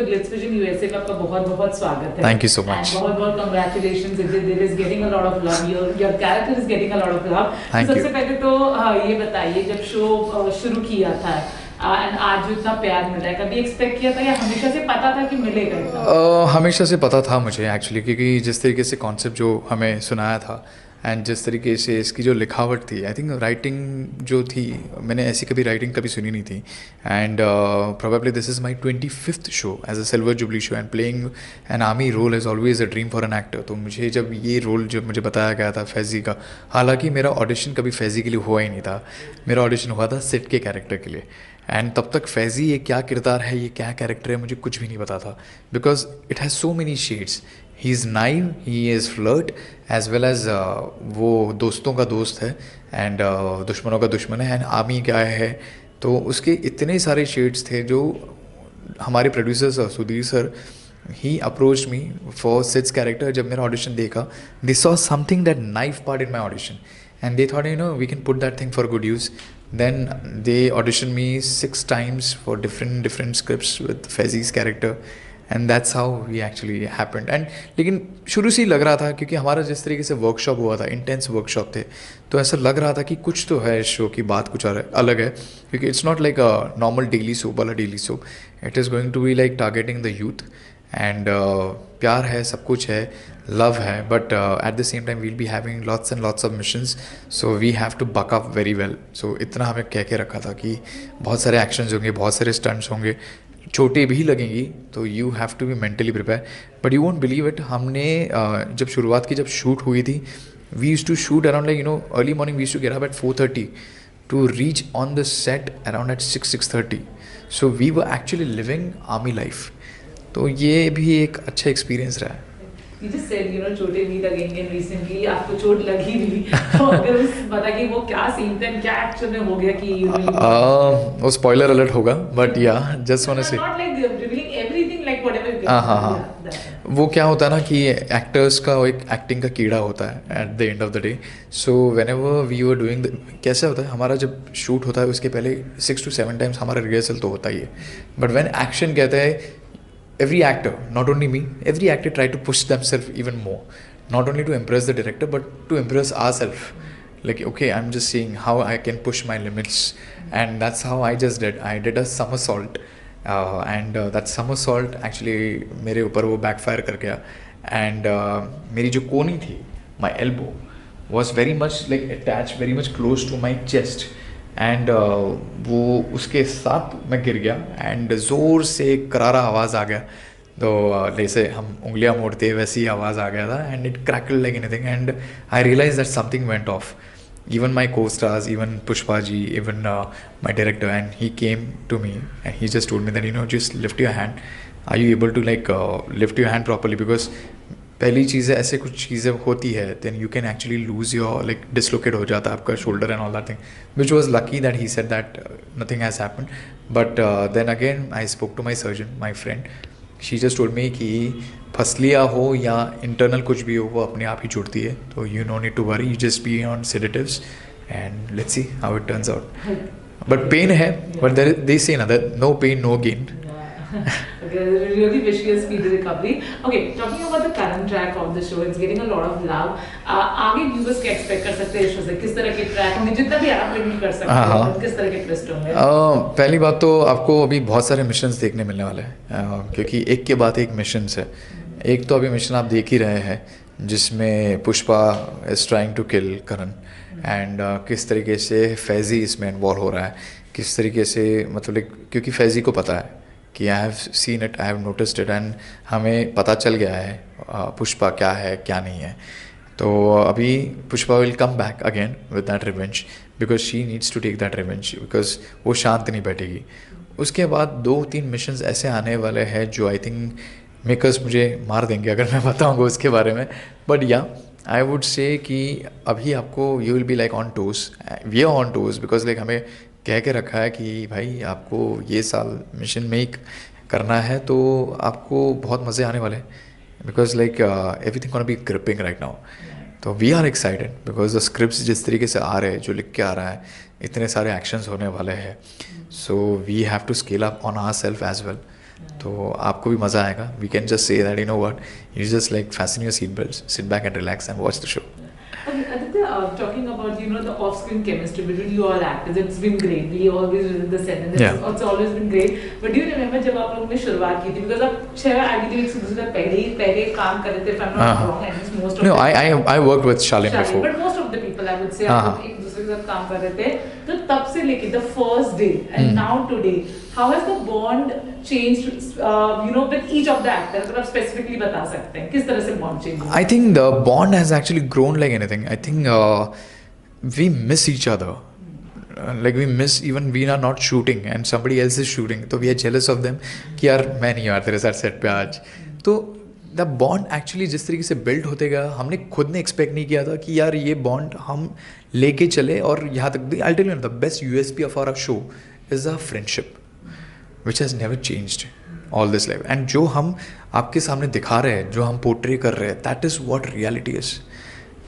Glitz vision USA का आपका बहुत बहुत स्वागत है। Thank you so much. बहुत बहुत congratulations, it is getting a lot of love, your character is getting a lot of love. सबसे पहले तो ये बताइए, जब शो शुरू किया था एंड आज जो इतना प्यार मिल रहा है, कभी एक्सपेक्ट किया था या हमेशा से पता था कि मिलेगा? हमेशा से पता था मुझे एक्चुअली, क्योंकि जिस तरीके से कॉन्सेप्ट जो हमें सुनाया था एंड जिस तरीके से इसकी जो लिखावट थी, आई थिंक राइटिंग जो थी, मैंने ऐसी कभी राइटिंग कभी सुनी नहीं थी। And probably this is my 25th show as a silver jubilee show and playing an army role is always a dream for an actor. तो मुझे जब ये रोल जब मुझे बताया गया था फैज़ी का, हालांकि मेरा ऑडिशन कभी फैज़ी के लिए हुआ ही नहीं था, मेरा ऑडिशन हुआ था सिड के कैरेक्टर के लिए। एंड तब तक फैज़ी ये क्या किरदार है, ये क्या कैरेक्टर है, मुझे कुछ भी नहीं पता था, because it has so many shades. He is naive, he is flirt, as well as वो दोस्तों का दोस्त है एंड दुश्मनों का दुश्मन है, एंड आर्मी क्या है। तो उसके इतने सारे शेड्स थे जो हमारे producer sir Sudhir sir he approach me for seeds character. जब मेरा ऑडिशन देखा, they saw something that knife part in my audition and they thought, we can put that thing for good use. Then they auditioned me 6 times for different scripts with Faizy's character, and that's how we actually happened. And लेकिन शुरू से ही लग रहा था, क्योंकि हमारा जिस तरीके से वर्कशॉप हुआ था, इंटेंस वर्कशॉप थे, तो ऐसा लग रहा था कि कुछ तो है इस शो की, बात कुछ अलग है, क्योंकि it's not like a normal daily soap वाला daily soap. It is going to be like targeting the youth and प्यार है, सब कुछ है, लव है, but at the same time we'll be having lots and lots of missions, so we have to buck up very well. So इतना हमें कह के रखा था कि बहुत सारे एक्शंस होंगे, बहुत सारे स्टंट्स होंगे, छोटे भी लगेंगी, तो you have to be mentally prepare. But you won't believe it, हमने जब शुरुआत की, जब शूट हुई थी, we used to shoot around like early morning, we used to get up at 4:30 to reach on the set around at 6:30। So we were actually living army life. तो ये भी एक अच्छा एक्सपीरियंस रहा है। You just said, चोटें भी लगेंगे, recently आपको चोट लगी भी, तो अगर उस बता कि वो क्या सीन था, क्या एक्चुअल में हो गया कि वो स्पॉइलर अलर्ट होगा, बट या जस्ट वांट टू से not like revealing everything, like whatever you can. हाँ, वो क्या होता है ना कि एक्टर्स का एक एक्टिंग का कीड़ा होता है at the end of the day. So whenever we were doing कैसे होता है, हमारा जब शूट होता है उसके पहले 6 to 7 टाइम्स हमारा रिहर्सल तो होता ही है, बट व्हेन एक्शन कहता है, every actor, not only me, every actor try to push themselves even more, not only to impress the director but to impress ourselves. Like, okay, I'm just seeing how I can push my limits, and that's how I just did. I did a somersault, and that somersault actually मेरे ऊपर वो backfire कर गया, and मेरी जो कोनी थी, my elbow was very much like attached, very much close to my chest. And वो उसके साथ मैं गिर गया एंड ज़ोर से करारा आवाज़ आ गया, तो जैसे हम उंगलियां मोड़ते वैसी आवाज़ आ गया था, and it crackle like anything, and I realise that something went off. even my co-stars, even Pushpaji, even my director, and he came to me and he just told me that just lift your hand. Are you able to lift your hand properly? Because पहली चीज़ है, ऐसे कुछ चीज़ें होती है, then you can actually lose your dislocate हो जाता है आपका shoulder and all that thing, which was lucky that he said that nothing has happened. But then again I spoke to my surgeon, my friend. She just told me कि फसलिया हो या internal कुछ भी हो, वो अपने आप ही जुड़ती है, तो you no need to worry, you just be on sedatives and let's see how it turns out. But pain है, but they say that no pain no gain. Okay, really wish you a speedy recovery. Okay, talking about the current track of the show, it's getting a lot of love. आगे viewers क्या expect कर सकते हैं इस show से? किस तरह के ट्रैक होंगे, जितना भी आप प्रेडिक्ट कर सकते हैं, किस तरह के ट्विस्ट होंगे? पहली बात तो आपको अभी बहुत सारे मिशंस देखने मिलने वाले हैं, क्योंकि एक के बाद एक मिशंस है। एक तो अभी मिशन आप देख ही रहे हैं जिसमें Pushpa is trying to kill Karan, and किस तरीके से फैज़ी इसमें इन्वॉल्व हो रहा है, किस तरीके से मतलब क्योंकि फैज़ी को पता है कि I have seen it, I have noticed it, and हमें पता चल गया है पुष्पा क्या है क्या नहीं है। तो अभी Pushpa will come back again with that revenge, because she needs to take that revenge, because वो शांत नहीं बैठेगी। उसके बाद 2-3 मिशंस ऐसे आने वाले हैं जो आई थिंक मेकर्स मुझे मार देंगे अगर मैं बताऊँगा उसके बारे में, बट या आई वुड से कि अभी आपको you will be like on toes, we are on toes, because हमें कह के रखा है कि भाई आपको ये साल मिशन में ही करना है, तो आपको बहुत मज़े आने वाले हैं, because everything gonna be gripping right now. तो we are excited because the scripts जिस तरीके से आ रहे हैं, जो लिख के आ रहा है, इतने सारे एक्शंस होने वाले हैं, so we have to scale up on our self as well. तो आपको भी मज़ा आएगा. We can just say that, you know what, you just like fasten your seat belts, sit back and relax and watch the show. Okay, Aditya, talking about the off-screen chemistry between you all actors, it's been great. We always visit the set, and it's always been great. But do you remember जब आप लोगों ने शुरुआत की थी? Because आप 6 ID एक दूसरे से पहले काम कर रहे थे, if I'm not wrong, and most of I worked with Shalin before. But most of the people, I would say, आप लोग एक दूसरे के साथ काम कर रहे थे. तो तब से लेके the first day and now today, how has the bond changed? With each of the actors, अगर आप specifically बता सकते हैं, किस तरह से bond change? I think the bond has actually grown like anything. I think we miss each other. Like we miss, even we are not shooting and somebody else is shooting, तो we are jealous of them कि यार मैं नहीं आ तेरे साथ set पे आज. तो द बॉन्ड एक्चुअली जिस तरीके से बिल्ड होते गया, हमने खुद ने एक्सपेक्ट नहीं किया था कि यार ये बॉन्ड हम लेके चले. और यहाँ तक I'll tell you, the best USP of our show is our friendship, which has never changed all this life. And जो हम आपके सामने दिखा रहे हैं, जो हम पोर्ट्रे कर रहे हैं, that is what reality is.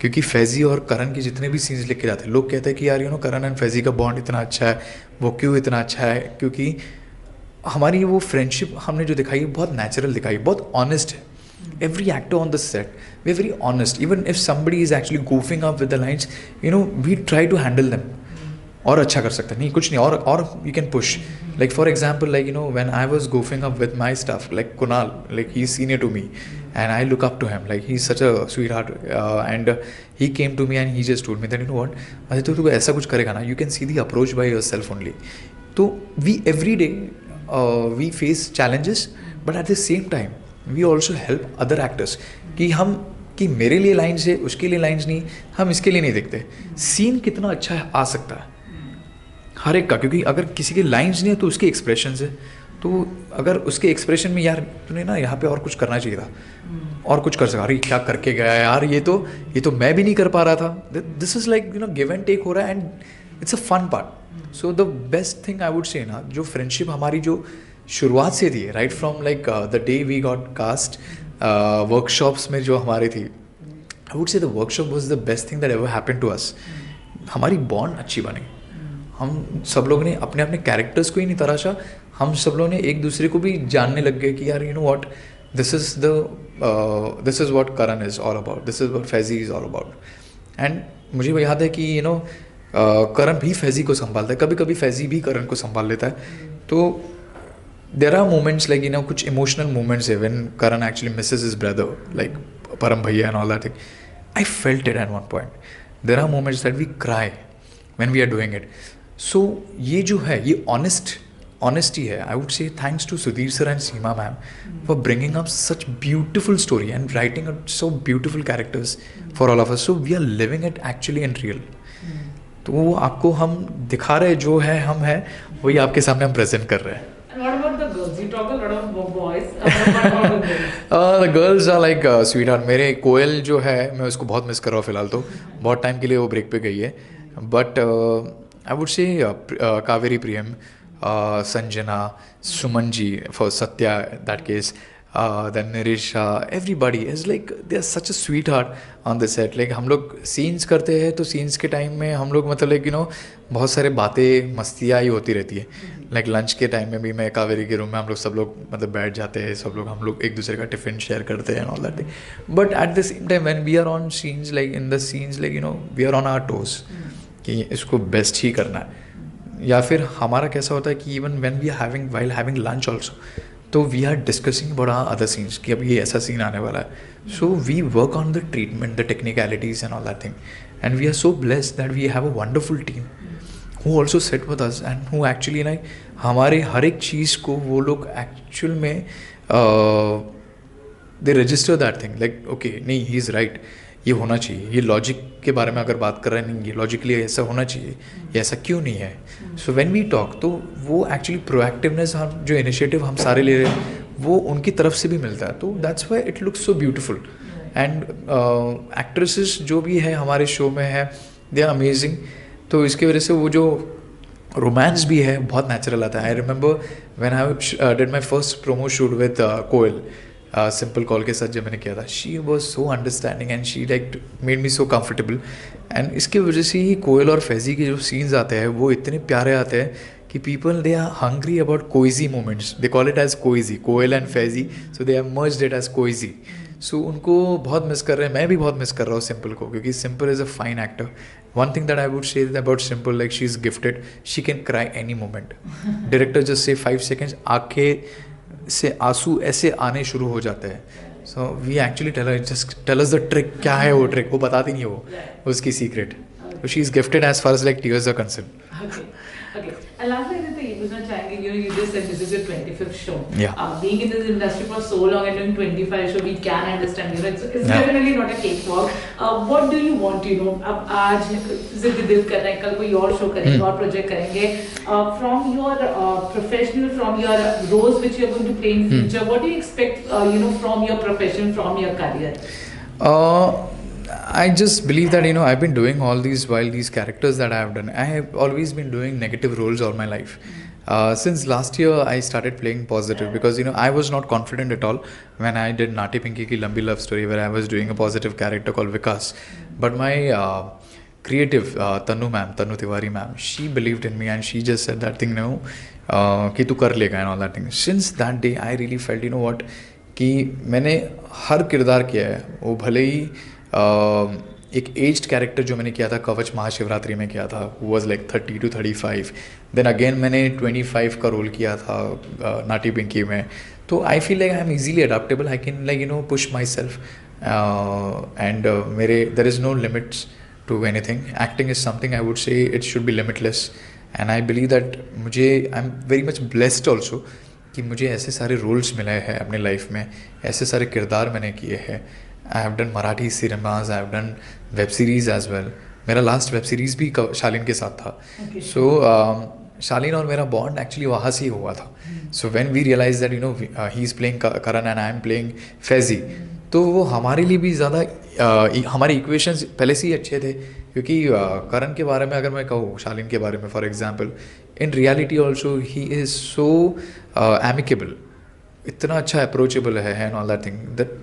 क्योंकि फैज़ी और करण के जितने भी सीन्स लिखे जाते हैं, लोग कहते हैं कि यार करण एंड फैज़ी का बॉन्ड इतना अच्छा है, वो क्यों इतना अच्छा है? क्योंकि हमारी वो फ्रेंडशिप हमने जो दिखाई है बहुत नेचुरल दिखाई है, बहुत ऑनेस्ट है. Every actor on the set, we are very honest. Even if somebody is actually goofing up with the lines, we try to handle them. और अच्छा कर सकते हैं, नहीं कुछ नहीं, और you can push. Like for example, like when I was goofing up with my stuff, like Kunal, like he's senior to me, and I look up to him. Like he's such a sweetheart, and he came to me and he just told me that what, Aditya तू ऐसा कुछ करेगा ना, you can see the approach by yourself only. तो we every day we face challenges, but at the same time we also help other actors कि मेरे लिए lines है, उसके लिए लाइन्स नहीं, हम इसके लिए नहीं देखते. सीन कितना अच्छा आ सकता है हर एक का, क्योंकि अगर किसी के लाइन्स नहीं है तो उसके एक्सप्रेशन है. तो अगर उसके एक्सप्रेशन में यार तूने ना यहाँ पे और कुछ करना चाहिए था, और कुछ कर सका, अरे क्या करके गया यार, ये तो मैं भी नहीं कर पा रहा था. This is like give and take हो रहा है, and it's a fun part. So the best thing I would say ना, जो फ्रेंडशिप हमारी जो शुरुआत से थी, right from like the day we got cast, workshops में जो हमारी थी, I would say the workshop was the best thing that ever happened to us. हमारी बॉन्ड अच्छी बनी, हम सब लोग ने अपने अपने कैरेक्टर्स को ही नहीं तराशा, हम सब लोग ने एक दूसरे को भी जानने लग गए कि यार what, this is what Karan is all about, this is what Faizi is all about. And मुझे याद है कि करण भी फैज़ी को संभालता है, कभी कभी फैज़ी भी करण को संभाल लेता है. तो there are moments like कुछ emotional moments है when Karan actually misses his brother, like Param Bhaiya and all that thing. I felt it at one point. There are moments that we cry when we are doing it. So ये जो है, ये honesty है. I would say thanks to Sudhir sir and Seema ma'am for bringing up such beautiful story and writing so beautiful characters for all of us. So we are living it actually in real. तो वो आपको हम दिखा रहे जो है, हम है वही आपके सामने हम प्रेजेंट कर रहे हैं. What about the girls? You talk a lot of boys. What about the girls? The girls are like sweetheart. मेरे कोयल जो है, मैं उसको बहुत मिस कर रहा हूँ फिलहाल. तो बहुत टाइम के लिए वो ब्रेक पे गई है. But I would say Kaveri Priyam, Sanjana, Suman ji, for Satya that case, then Nirisha, everybody is like they are such a sweetheart on the set. Like हम लोग सीन्स करते हैं तो सीन्स के टाइम में हम लोग मतलब लाइक बहुत सारे बातें मस्तियाँ ही होती रहती है. लाइक लंच के टाइम में भी मैं कावेरी के रूम में हम लोग सब लोग मतलब बैठ जाते हैं, सब लोग हम लोग एक दूसरे का टिफ़िन शेयर करते हैं all that thing. But at the same time when we are on scenes, like in the scenes, like we are on our toes कि इसको बेस्ट ही करना है. या फिर हमारा कैसा होता है कि even when we are having while having lunch also, तो we are discussing about our other scenes कि अब ये ऐसा सीन आने वाला है. So we work on the treatment, the technicalities and all that thing. And we are so blessed that we have a wonderful team who also sat with us and who actually like हमारे हर एक चीज़ को वो लोग actual में दे register that thing like okay नहीं he is right, ये होना चाहिए, ये लॉजिक के बारे में अगर बात कर रहे हैं, नहीं ये लॉजिकली ऐसा होना चाहिए, ये ऐसा क्यों नहीं है. सो व्हेन वी टॉक, तो वो एक्चुअली प्रोएक्टिवनेस, हम जो इनिशिएटिव हम सारे ले रहे हैं वो उनकी तरफ से भी मिलता है. तो that's why it looks so beautiful. And actresses जो भी है हमारे शो में है, दे आर अमेजिंग. तो इसकी वजह से वो जो रोमांस भी है बहुत नेचुरल आता है. I remember when I did my first promo shoot with Koyal, simple call के साथ जब मैंने किया था, she was so understanding and she like made me so comfortable. And इसकी वजह से ही कोयल और फैज़ी के जो सीन्स आते हैं वो इतने प्यारे आते हैं कि people they are hungry about Koizy moments, they call it as Koizy, Koyal and Faizy, so they have merged it as Koizy. So उनको बहुत मिस कर रहे हैं, मैं भी बहुत मिस कर रहा हूँ सिंपल को, क्योंकि simple is a fine actor. One thing that I would say about simple, like she is gifted, she can cry any moment. Director just say 5 seconds आंखें से आंसू ऐसे आने शुरू हो जाते हैं। So we actually tell us the trick, क्या है वो ट्रिक, वो बताती नहीं है वो उसकी secret. So she is gifted as far as like tears are concerned. Okay. And lastly, I think पूछना चाहेंगे, you just said this is your 25th show. Yeah. Being in this industry for so long and doing 25 show, we can understand, it's definitely not a cakewalk. What do you want, अब आज जिद दिल कर रहे हैं, कल कोई और शो करेंगे, और प्रोजेक्ट करेंगे. From your professional, from your roles which you are going to play in future, what do you expect, from your profession, from your career? I just believe that I've been doing all these characters that I have done. I have always been doing negative roles all my life. Since last year I started playing positive because I was not confident at all when I did Nati Pinky ki Lambi Love Story, where I was doing a positive character called Vikas. But my creative Tanu Tiwari ma'am, she believed in me and she just said that thing, कि तू कर लेगा and all that thing. Since that day I really felt what कि मैंने हर किरदार किया है, वो भले ही एक एज्ड कैरेक्टर जो मैंने किया था कवच महाशिवरात्रि में किया था, वो was like 30 to 35, then again मैंने 25 का रोल किया था नाटी पिंकी में। तो I feel like I am easily adaptable, I can like push myself and मेरे there is no limits to anything. Acting is something I would say it should be limitless and I believe that मुझे I am very much blessed also कि मुझे ऐसे सारे roles मिले हैं अपने life में, ऐसे सारे किरदार मैंने किए हैं। I have done Marathi cinemas, I have done web series as well. मेरा लास्ट वेब सीरीज़ भी शालीन के साथ था। सो शालीन और मेरा बॉन्ड एक्चुअली वहाँ से ही हुआ था। So when we realise that he is playing Karan and I am playing Faizi, तो वो हमारे लिए भी ज़्यादा हमारे इक्वेशंस पहले से ही अच्छे थे, क्योंकि करण के बारे में अगर मैं कहूँ, शालीन के बारे में for example, in reality also he is so amicable, इतना अच्छा अप्रोचेबल है and all that thing that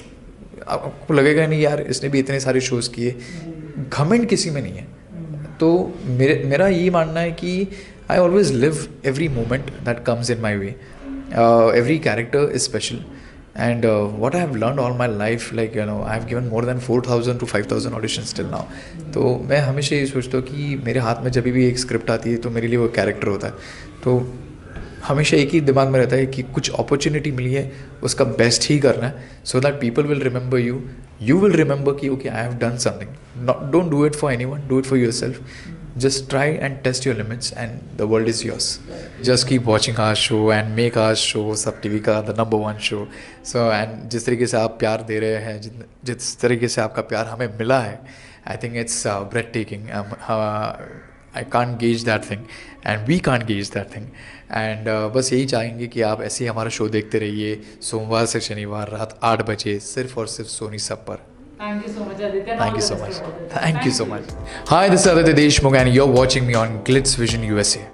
आपको लगेगा नहीं यार इसने भी इतने सारे शोज़ किए, घमंड किसी में नहीं है। तो मेरा ये मानना है कि I always live every moment that comes in my way, every character is special and what I have learned all my life, like I have given more than 4,000 to 5,000 auditions till now. तो मैं हमेशा ये सोचता हूँ कि मेरे हाथ में जब भी एक स्क्रिप्ट आती है तो मेरे लिए वो कैरेक्टर होता है। तो हमेशा एक ही दिमाग में रहता है कि कुछ अपॉर्चुनिटी मिली है उसका बेस्ट ही करना है, so that people will remember you will remember कि okay I have done something. Don't do it for anyone, do it for yourself. just try and test your limits and the world is yours. Just keep watching our show and make our show Sab TV का the number 1 show. So and जिस तरीके से आप प्यार दे रहे हैं, जिस तरीके से आपका प्यार हमें मिला है, I think it's breathtaking. I can't gauge that thing and we can't gauge that thing. And बस यही चाहेंगे कि आप ऐसे ही हमारा शो देखते रहिए सोमवार से शनिवार रात 8 बजे सिर्फ और सिर्फ सोनी सब पर। Thank you so much, Aditya. Thank you so much. Thank you so much. Hi, this is Aditya Deshmukh and you're watching me on Glitz Vision USA.